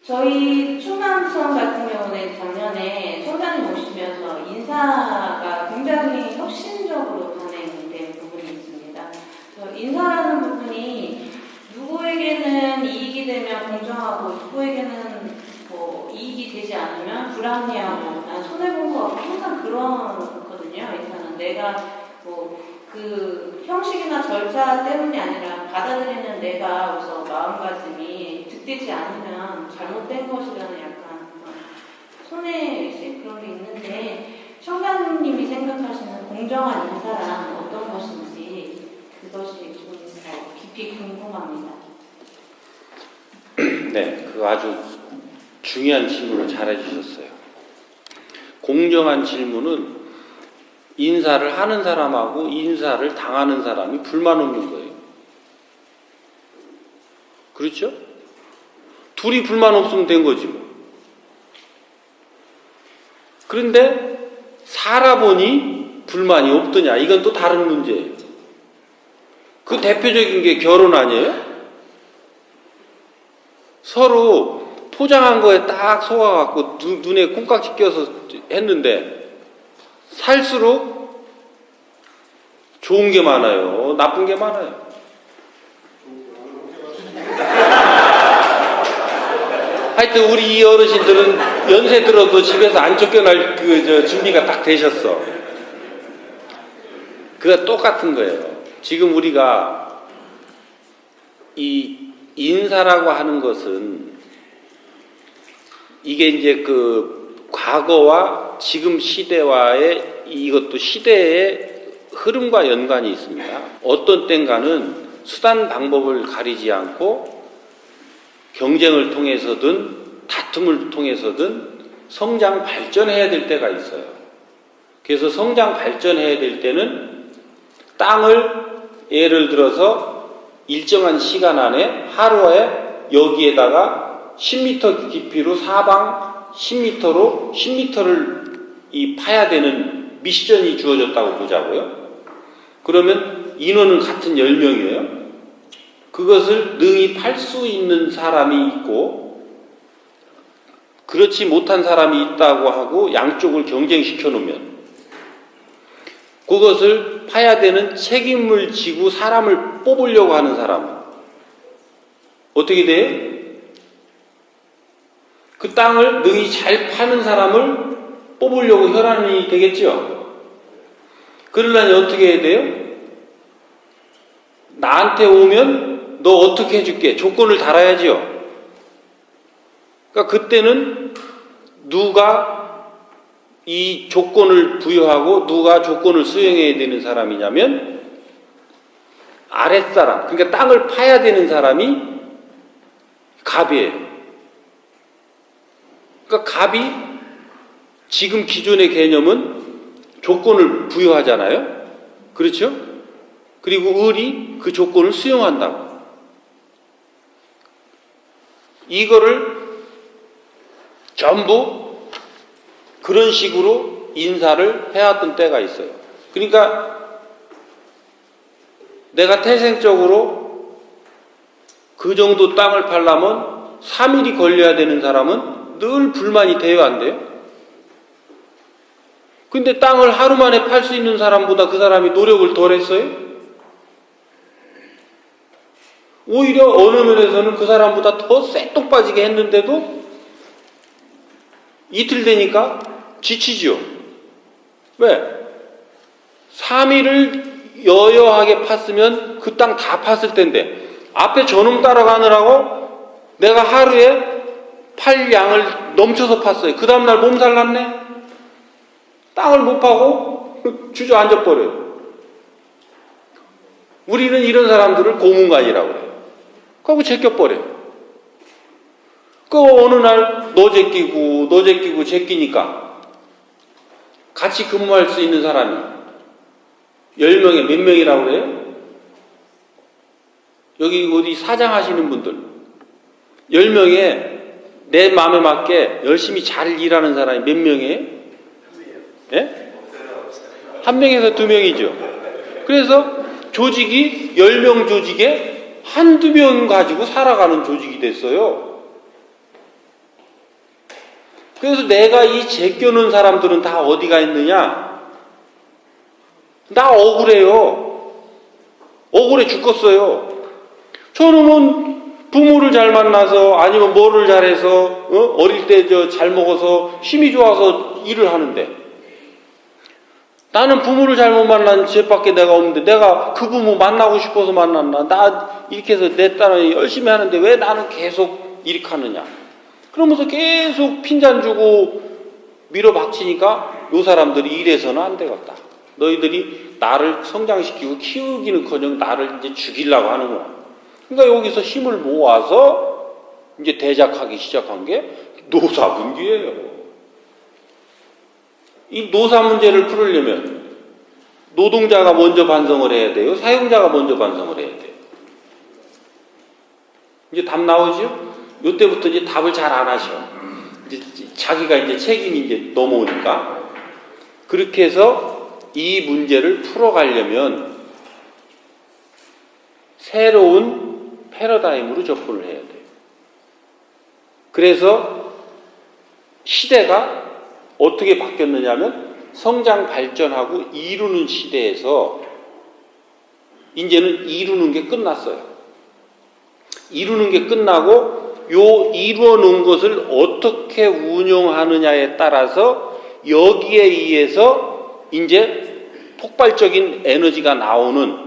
저희 충남청 같은 경우는 작년에 청장님 오시면서 인사가 굉장히 혁신적으로 단행된 부분이 있습니다. 인사라는 부분이 누구에게는 이익이 되면 공정하고 누구에게는 뭐 이익이 되지 않으면 불합리하고 난 손해본 것 같고 항상 그렇거든요. 인사는 내가 뭐 그 형식이나 절차 때문이 아니라 받아들이는 내가 우선 마음가짐이 득되지 않으면 잘못된 것이라는 약간 손해의식 그런 게 있는데 청장님이 생각하시는 공정한 인사란 어떤 것인지 그것이 좀 깊이 궁금합니다. 네, 그 아주 중요한 질문을 잘 해주셨어요. 공정한 질문은 인사를 하는 사람하고 인사를 당하는 사람이 불만 없는 거예요. 그렇죠? 둘이 불만 없으면 된 거지 뭐. 그런데 살아보니 불만이 없더냐, 이건 또 다른 문제예요. 그 대표적인 게 결혼 아니에요? 서로 포장한 거에 딱 속아갖고 눈에 콩깍지 껴서 했는데 살수록 좋은 게 많아요, 나쁜 게 많아요. 하여튼 우리 이 어르신들은 연세 들어도 집에서 안 쫓겨날 준비가 딱 되셨어. 그거 똑같은 거예요. 지금 우리가 이 인사라고 하는 것은 이게 이제 그 과거와 지금 시대와의 이것도 시대의 흐름과 연관이 있습니다. 어떤 땐가는 수단 방법을 가리지 않고 경쟁을 통해서든 다툼을 통해서든 성장 발전해야 될 때가 있어요. 그래서 성장 발전해야 될 때는 땅을 예를 들어서 일정한 시간 안에 하루에 여기에다가 10m 깊이로 사방 10m로 10m를 파야 되는 미션이 주어졌다고 보자고요. 그러면 인원은 같은 10명이에요. 그것을 능히 팔 수 있는 사람이 있고 그렇지 못한 사람이 있다고 하고 양쪽을 경쟁시켜 놓으면 그것을 파야 되는 책임을 지고 사람을 뽑으려고 하는 사람은 어떻게 돼요? 그 땅을 능히 잘 파는 사람을 뽑으려고 혈안이 되겠죠? 그러려니 어떻게 해야 돼요? 나한테 오면 너 어떻게 해줄게? 조건을 달아야죠. 그러니까 그때는 누가 이 조건을 부여하고 누가 조건을 수행해야 되는 사람이냐면 아랫사람, 그러니까 땅을 파야 되는 사람이 갑이에요. 그러니까 갑이 지금 기존의 개념은 조건을 부여하잖아요. 그렇죠? 그리고 을이 그 조건을 수용한다고. 이거를 전부 그런 식으로 인사를 해왔던 때가 있어요. 그러니까 내가 태생적으로 그 정도 땅을 팔려면 3일이 걸려야 되는 사람은 늘 불만이 돼요, 안 돼요? 근데 땅을 하루 만에 팔 수 있는 사람보다 그 사람이 노력을 덜 했어요? 오히려 어느 면에서는 그 사람보다 더 쎄똥 빠지게 했는데도 이틀 되니까 지치죠. 왜? 3일을 여여하게 팠으면 그 땅 다 팠을 텐데 앞에 저놈 따라가느라고 내가 하루에 팔 양을 넘쳐서 팠어요. 그 다음날 몸살 났네? 땅을 못 파고 주저앉아버려요. 우리는 이런 사람들을 고문관이라고 해요. 그거 제껴버려요. 그 어느 날 너 제끼고 제끼니까 같이 근무할 수 있는 사람이 10명에 몇 명이라고 그래요? 여기 어디 사장 하시는 분들 10명에 내 마음에 맞게 열심히 잘 일하는 사람이 몇 명이에요? 예? 1명에서 2명이죠. 그래서 조직이 10명 조직에 한두 명 가지고 살아가는 조직이 됐어요. 그래서 내가 이 제껴놓은 사람들은 다 어디가 있느냐? 나 억울해요. 억울해 죽겠어요. 저놈은 부모를 잘 만나서 아니면 뭐를 잘해서 어릴 때 잘 먹어서 힘이 좋아서 일을 하는데, 나는 부모를 잘못 만난 죄밖에 내가 없는데 내가 그 부모 만나고 싶어서 만났나? 나 이렇게 해서 내 딸은 열심히 하는데 왜 나는 계속 이렇게 하느냐? 그러면서 계속 핀잔 주고 밀어박치니까 요 사람들이 이래서는 안 되겠다. 너희들이 나를 성장시키고 키우기는커녕 나를 이제 죽이려고 하는구나. 그러니까 여기서 힘을 모아서 이제 대작하기 시작한 게 노사분규예요. 이 노사 문제를 풀으려면 노동자가 먼저 반성을 해야 돼요? 사용자가 먼저 반성을 해야 돼요? 이제 답 나오죠? 이때부터 이제 답을 잘 안 하셔. 이제 자기가 이제 책임이 이제 넘어오니까. 그렇게 해서 이 문제를 풀어가려면 새로운 패러다임으로 접근을 해야 돼요. 그래서 시대가 어떻게 바뀌었느냐면 성장 발전하고 이루는 시대에서 이제는 이루는 게 끝났어요. 이루는 게 끝나고 요 이루어 놓은 것을 어떻게 운용하느냐에 따라서 여기에 의해서 이제 폭발적인 에너지가 나오는,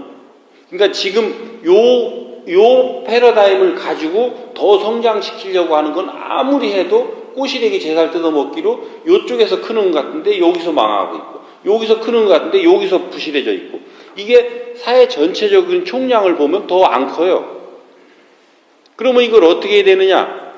그러니까 지금 요 패러다임을 가지고 더 성장시키려고 하는 건 아무리 해도 꼬시래기 제살 뜯어먹기로 요쪽에서 크는 것 같은데 여기서 망하고 있고, 여기서 크는 것 같은데 여기서 부실해져 있고, 이게 사회 전체적인 총량을 보면 더 안 커요. 그러면 이걸 어떻게 해야 되느냐?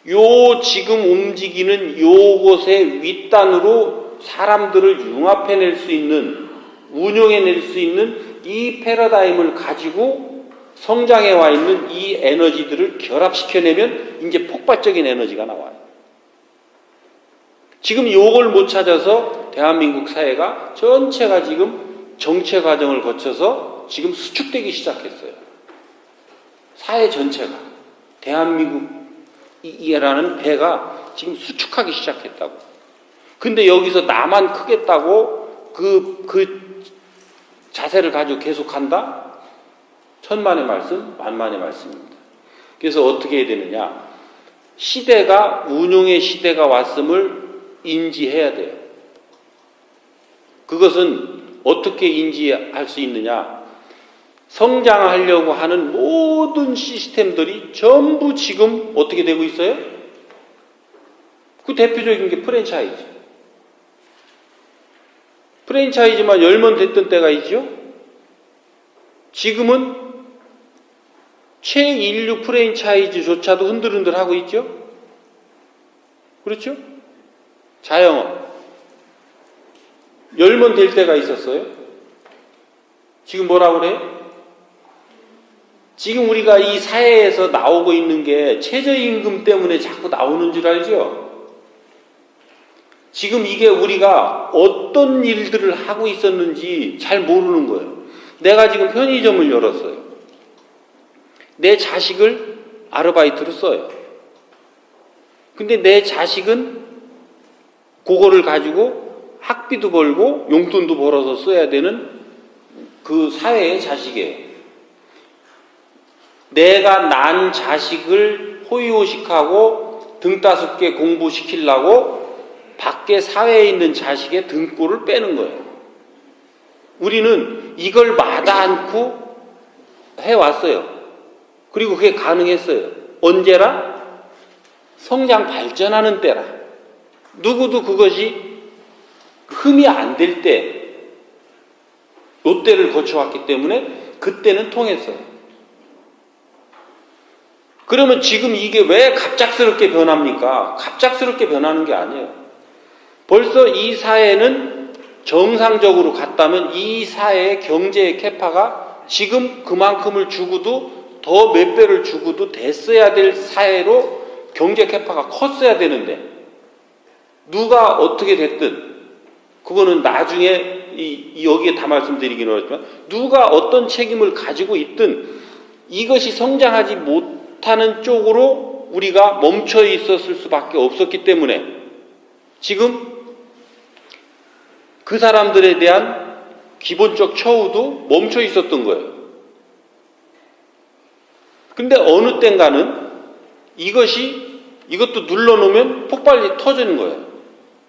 요 지금 움직이는 요것의 윗단으로 사람들을 융합해낼 수 있는, 운용해낼 수 있는 이 패러다임을 가지고 성장해 와 있는 이 에너지들을 결합시켜내면 이제 폭발적인 에너지가 나와요. 지금 요걸 못 찾아서 대한민국 사회가 전체가 지금 정체 과정을 거쳐서 지금 수축되기 시작했어요. 사회 전체가. 대한민국이라는 배가 지금 수축하기 시작했다고. 근데 여기서 나만 크겠다고 그 자세를 가지고 계속한다? 천만의 말씀, 만만의 말씀입니다. 그래서 어떻게 해야 되느냐? 시대가, 운용의 시대가 왔음을 인지해야 돼요. 그것은 어떻게 인지할 수 있느냐? 성장하려고 하는 모든 시스템들이 전부 지금 어떻게 되고 있어요? 그 대표적인 게 프랜차이즈. 프랜차이즈만 열면 됐던 때가 있죠? 지금은 최인류 프랜차이즈조차도 흔들흔들 하고 있죠? 그렇죠? 자영업. 열면 될 때가 있었어요. 지금 뭐라고 그래요? 지금 우리가 이 사회에서 나오고 있는 게 최저임금 때문에 자꾸 나오는 줄 알죠? 지금 이게 우리가 어떤 일들을 하고 있었는지 잘 모르는 거예요. 내가 지금 편의점을 열었어요. 내 자식을 아르바이트로 써요. 근데 내 자식은 그거를 가지고 학비도 벌고 용돈도 벌어서 써야 되는 그 사회의 자식이에요. 내가 난 자식을 호의호식하고 등따숩게 공부시키려고 밖에 사회에 있는 자식의 등골을 빼는 거예요. 우리는 이걸 마다 않고 해왔어요. 그리고 그게 가능했어요. 언제라? 성장 발전하는 때라. 누구도 그것이 흠이 안 될 때, 요때를 거쳐왔기 때문에 그때는 통했어요. 그러면 지금 이게 왜 갑작스럽게 변합니까? 갑작스럽게 변하는 게 아니에요. 벌써 이 사회는 정상적으로 갔다면 이 사회의 경제의 캐파가 지금 그만큼을 주고도 더 몇 배를 주고도 됐어야 될 사회로 경제 캐파가 컸어야 되는데, 누가 어떻게 됐든 그거는 나중에 여기에 다 말씀드리긴 어렵지만 누가 어떤 책임을 가지고 있든 이것이 성장하지 못하는 쪽으로 우리가 멈춰 있었을 수밖에 없었기 때문에 지금 그 사람들에 대한 기본적 처우도 멈춰 있었던 거예요. 근데 어느 땐가는 이것도 눌러놓으면 폭발이 터지는 거예요.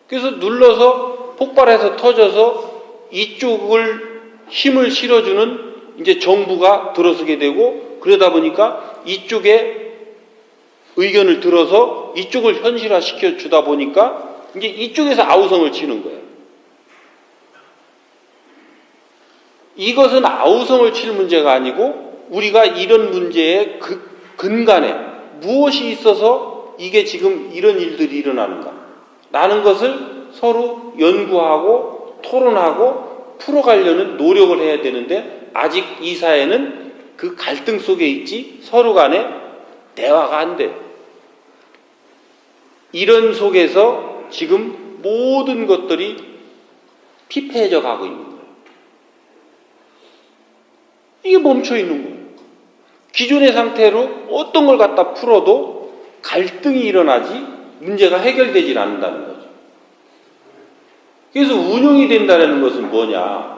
그래서 눌러서 폭발해서 터져서 이쪽을 힘을 실어주는 이제 정부가 들어서게 되고, 그러다 보니까 이쪽에 의견을 들어서 이쪽을 현실화시켜 주다 보니까 이제 이쪽에서 아우성을 치는 거예요. 이것은 아우성을 칠 문제가 아니고 우리가 이런 문제의 근간에 무엇이 있어서 이게 지금 이런 일들이 일어나는가 라는 것을 서로 연구하고 토론하고 풀어가려는 노력을 해야 되는데, 아직 이 사회는 그 갈등 속에 있지 서로 간에 대화가 안 돼요. 이런 속에서 지금 모든 것들이 피폐해져 가고 있는 거예요. 이게 멈춰 있는 거예요. 기존의 상태로 어떤 걸 갖다 풀어도 갈등이 일어나지 문제가 해결되질 않는다는 거죠. 그래서 운용이 된다는 것은 뭐냐?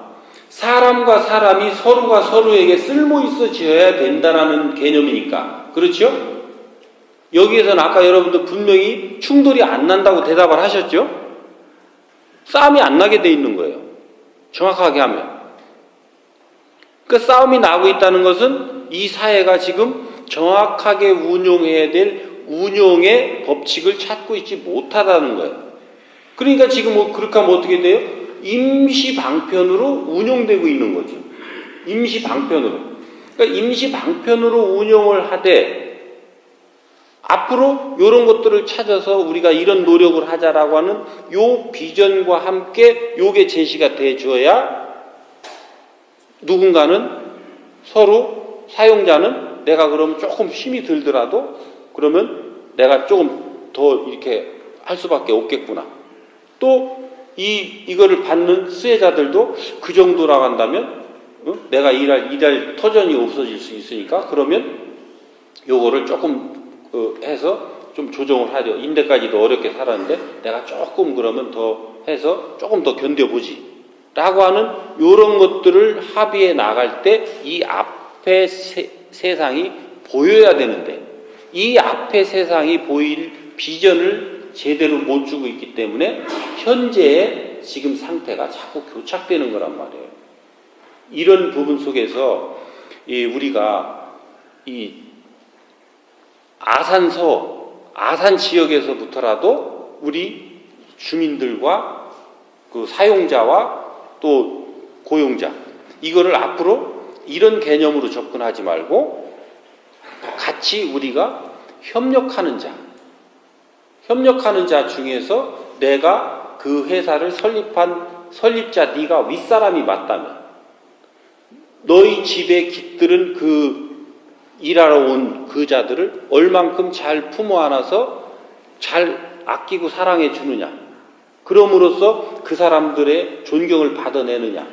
사람과 사람이 서로가 서로에게 쓸모 있어져야 된다는 개념이니까. 그렇죠? 여기에서는 아까 여러분들 분명히 충돌이 안 난다고 대답을 하셨죠? 싸움이 안 나게 돼 있는 거예요. 정확하게 하면. 그 싸움이 나고 있다는 것은 이 사회가 지금 정확하게 운용해야 될 운용의 법칙을 찾고 있지 못하다는 거예요. 그러니까 지금 그렇게 하면 어떻게 돼요? 임시 방편으로 운용되고 있는 거죠. 임시 방편으로. 그러니까 임시 방편으로 운용을 하되, 앞으로 이런 것들을 찾아서 우리가 이런 노력을 하자라고 하는 요 비전과 함께 요게 제시가 돼줘야 누군가는 서로 사용자는 내가 그러면 조금 힘이 들더라도 그러면 내가 조금 더 이렇게 할 수밖에 없겠구나. 또 이거를 받는 수혜자들도 그 정도라고 한다면 내가 일할 터전이 없어질 수 있으니까 그러면 요거를 조금 해서 좀 조정을 하려. 임대까지도 어렵게 살았는데 내가 조금 그러면 더 해서 조금 더 견뎌보지 라고 하는 요런 것들을 합의해 나갈 때 이 앞에 세상이 보여야 되는데, 이 앞에 세상이 보일 비전을 제대로 못 주고 있기 때문에 현재의 지금 상태가 자꾸 교착되는 거란 말이에요. 이런 부분 속에서 우리가 이 아산 지역에서부터라도 우리 주민들과 그 사용자와 또 고용자, 이거를 앞으로 이런 개념으로 접근하지 말고 같이 우리가 협력하는 자 중에서 내가 그 회사를 설립한 설립자 네가 윗사람이 맞다면, 너희 집에 깃들은 그 일하러 온 그 자들을 얼만큼 잘 품어 안아서 잘 아끼고 사랑해 주느냐, 그럼으로써 그 사람들의 존경을 받아내느냐.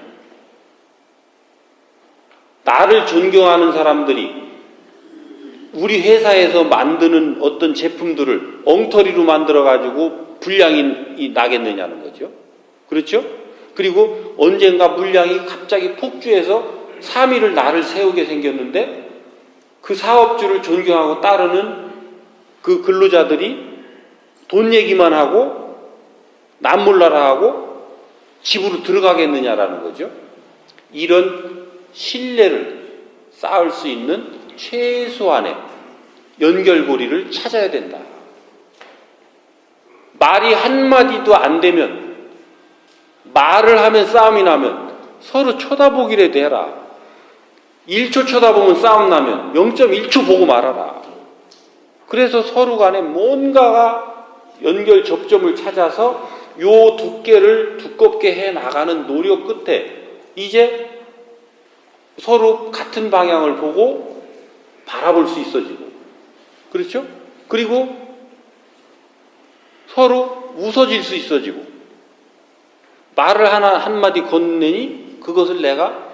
나를 존경하는 사람들이 우리 회사에서 만드는 어떤 제품들을 엉터리로 만들어가지고 불량이 나겠느냐는 거죠. 그렇죠? 그리고 언젠가 물량이 갑자기 폭주해서 3일을 나를 세우게 생겼는데 그 사업주를 존경하고 따르는 그 근로자들이 돈 얘기만 하고 남몰라라 하고 집으로 들어가겠느냐라는 거죠. 이런 신뢰를 쌓을 수 있는 최소한의 연결고리를 찾아야 된다. 말이 한마디도 안 되면, 말을 하면 싸움이 나면 서로 쳐다보기라도 해라. 1초 쳐다보면 싸움 나면 0.1초 보고 말아라. 그래서 서로 간에 뭔가가 연결 접점을 찾아서 요 두께를 두껍게 해 나가는 노력 끝에 이제 서로 같은 방향을 보고 바라볼 수 있어지고, 그렇죠? 그리고 서로 웃어질 수 있어지고, 말을 한마디 건네니 그것을 내가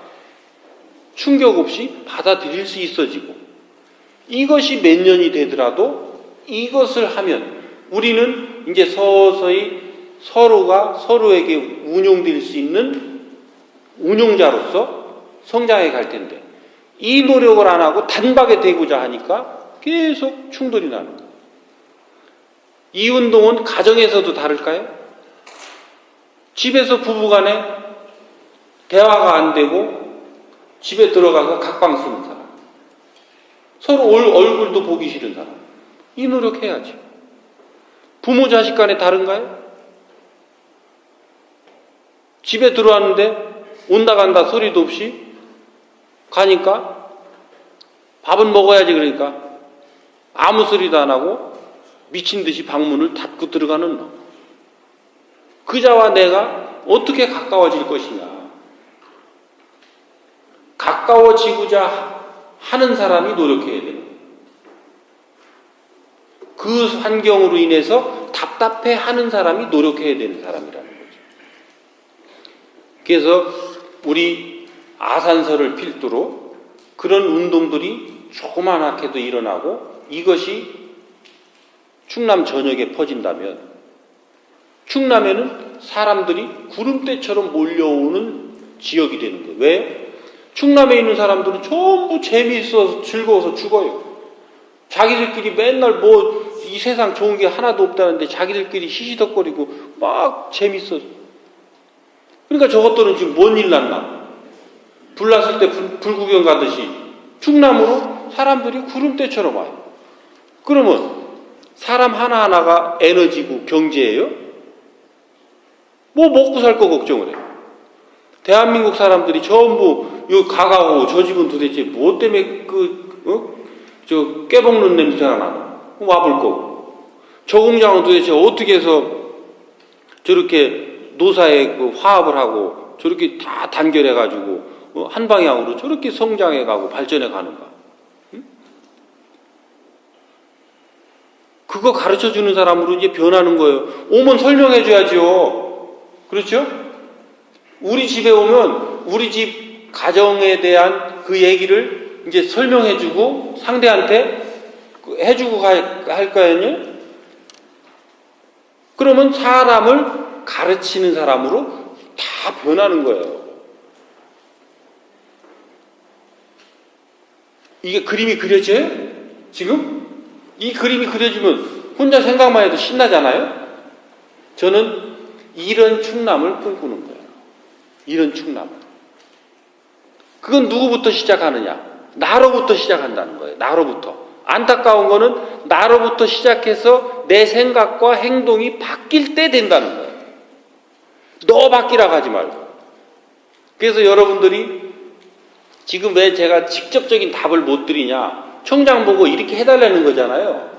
충격 없이 받아들일 수 있어지고, 이것이 몇 년이 되더라도 이것을 하면 우리는 이제 서서히 서로가 서로에게 운용될 수 있는 운용자로서 성장해 갈 텐데, 이 노력을 안 하고 단박에 되고자 하니까 계속 충돌이 나는 거예요. 이 운동은 가정에서도 다를까요? 집에서 부부간에 대화가 안 되고 집에 들어가서 각방 쓰는 사람, 서로 얼굴도 보기 싫은 사람, 이 노력해야지. 부모 자식 간에 다른가요? 집에 들어왔는데 온다 간다 소리도 없이 가니까 밥은 먹어야지, 그러니까 아무 소리도 안 하고 미친 듯이 방문을 닫고 들어가는 놈. 그자와 내가 어떻게 가까워질 것이냐. 가까워지고자 하는 사람이 노력해야 되는 거예요. 그 환경으로 인해서 답답해 하는 사람이 노력해야 되는 사람이라는 거죠. 그래서 우리 아산서를 필두로 그런 운동들이 조그만하게도 일어나고, 이것이 충남 전역에 퍼진다면 충남에는 사람들이 구름대처럼 몰려오는 지역이 되는 거예요. 왜? 충남에 있는 사람들은 전부 재미있어서 즐거워서 죽어요. 자기들끼리 맨날 뭐 이 세상 좋은 게 하나도 없다는데 자기들끼리 시시덕거리고 막 재밌어. 그러니까 저것들은 지금 뭔 일 났나? 불 났을 때 불구경 가듯이 충남으로 사람들이 구름대처럼 와요. 그러면 사람 하나하나가 에너지고 경제예요? 뭐 먹고 살 거 걱정을 해요. 대한민국 사람들이 전부 요 가가오 저 집은 도대체 뭐 때문에 저 깨먹는 냄새가 나나? 와볼 거고. 저 공장은 도대체 어떻게 해서 저렇게 노사에 화합을 하고 저렇게 다 단결해가지고 한 방향으로 저렇게 성장해가고 발전해가는가? 응? 그거 가르쳐주는 사람으로 이제 변하는 거예요. 오면 설명해줘야죠. 그렇죠? 우리 집에 오면 우리 집 가정에 대한 그 얘기를 이제 설명해주고 상대한테 해주고 할 거 아니에요? 그러면 사람을 가르치는 사람으로 다 변하는 거예요. 이게 그림이 그려져요? 지금? 이 그림이 그려지면 혼자 생각만 해도 신나잖아요? 저는 이런 충남을 꿈꾸는 거예요. 이런 충남. 그건 누구부터 시작하느냐? 나로부터 시작한다는 거예요. 나로부터. 안타까운 거는 나로부터 시작해서 내 생각과 행동이 바뀔 때 된다는 거예요. 너 바뀌라고 하지 말고. 그래서 여러분들이 지금 왜 제가 직접적인 답을 못 드리냐? 청장 보고 이렇게 해달라는 거잖아요.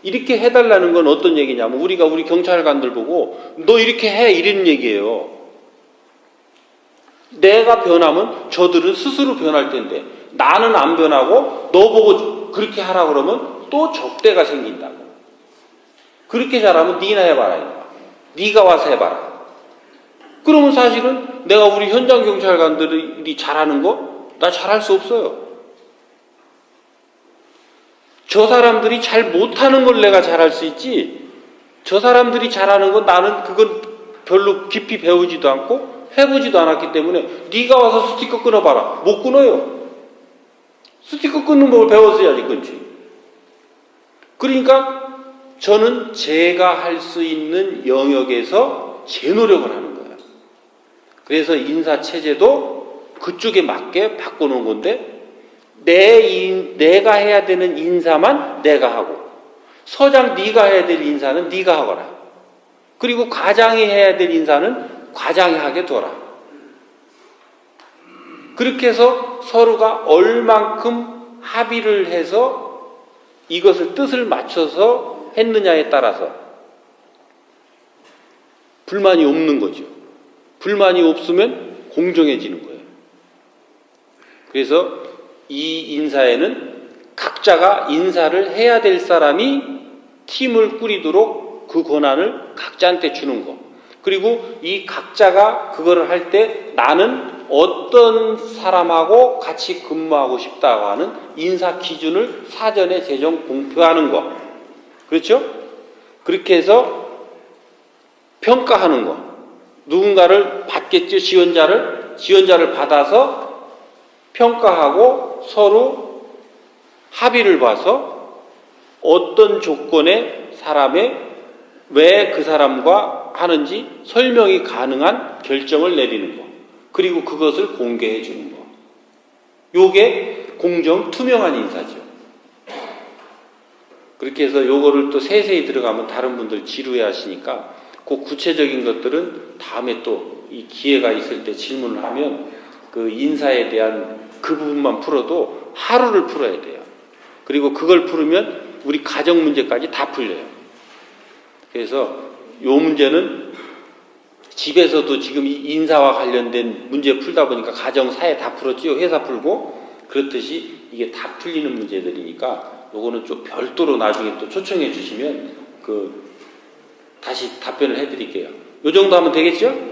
이렇게 해달라는 건 어떤 얘기냐면, 우리가 우리 경찰관들 보고 너 이렇게 해, 이런 얘기예요. 내가 변하면 저들은 스스로 변할 텐데, 나는 안 변하고 너 보고 그렇게 하라고 그러면 또 적대가 생긴다고. 그렇게 잘하면 니나 해봐라. 니가 와서 해봐라. 그러면 사실은 내가 우리 현장 경찰관들이 잘하는 거 나 잘할 수 없어요. 저 사람들이 잘 못하는 걸 내가 잘할 수 있지, 저 사람들이 잘하는 건 나는 그건 별로 깊이 배우지도 않고 해보지도 않았기 때문에 네가 와서 스티커 끊어봐라. 못 끊어요. 스티커 끊는 법을 배웠어야지 끊지. 그러니까 저는 제가 할 수 있는 영역에서 제 노력을 하는 거예요. 그래서 인사체제도 그쪽에 맞게 바꿔놓은 건데, 내가 해야 되는 인사만 내가 하고, 서장 네가 해야 될 인사는 네가 하거라. 그리고 과장이 해야 될 인사는 과장이 하게 둬라. 그렇게 해서 서로가 얼만큼 합의를 해서 이것을 뜻을 맞춰서 했느냐에 따라서 불만이 없는 거죠. 불만이 없으면 공정해지는 거예요. 그래서 이 인사에는 각자가 인사를 해야 될 사람이 팀을 꾸리도록 그 권한을 각자한테 주는 거. 그리고 이 각자가 그거를 할 때 나는 어떤 사람하고 같이 근무하고 싶다고 하는 인사 기준을 사전에 제정 공표하는 거. 그렇죠? 그렇게 해서 평가하는 거. 누군가를 받겠죠. 지원자를 받아서 평가하고 서로 합의를 봐서 어떤 조건의 사람에 왜 그 사람과 하는지 설명이 가능한 결정을 내리는 거. 그리고 그것을 공개해 주는 거. 요게 공정, 투명한 인사죠. 그렇게 해서 요거를 또 세세히 들어가면 다른 분들 지루해 하시니까 그 구체적인 것들은 다음에 또 이 기회가 있을 때 질문을 하면 그 인사에 대한 그 부분만 풀어도 하루를 풀어야 돼요. 그리고 그걸 풀으면 우리 가정 문제까지 다 풀려요. 그래서 요 문제는 집에서도 지금 이 인사와 관련된 문제 풀다 보니까 가정, 사회 다 풀었죠. 회사 풀고. 그렇듯이 이게 다 풀리는 문제들이니까 요거는 좀 별도로 나중에 또 초청해 주시면 다시 답변을 해 드릴게요. 요 정도 하면 되겠죠?